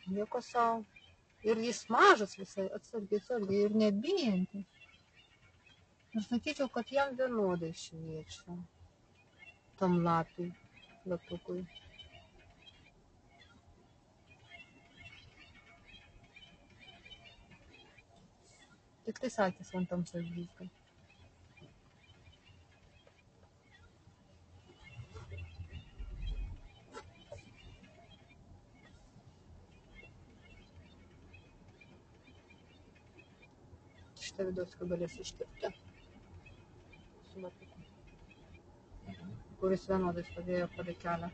Nieko sau. Ir jis mažas visai, atsargiai ir nebijantis. Ir sakyčiau, kad jam vienodai šviečia. Tam lapiukui. Tik tai sakės ant tamsos blizga. Šitą vidoską galės ištirti. Su lapiuku. Kuris vienodai stovėjo palei kelią.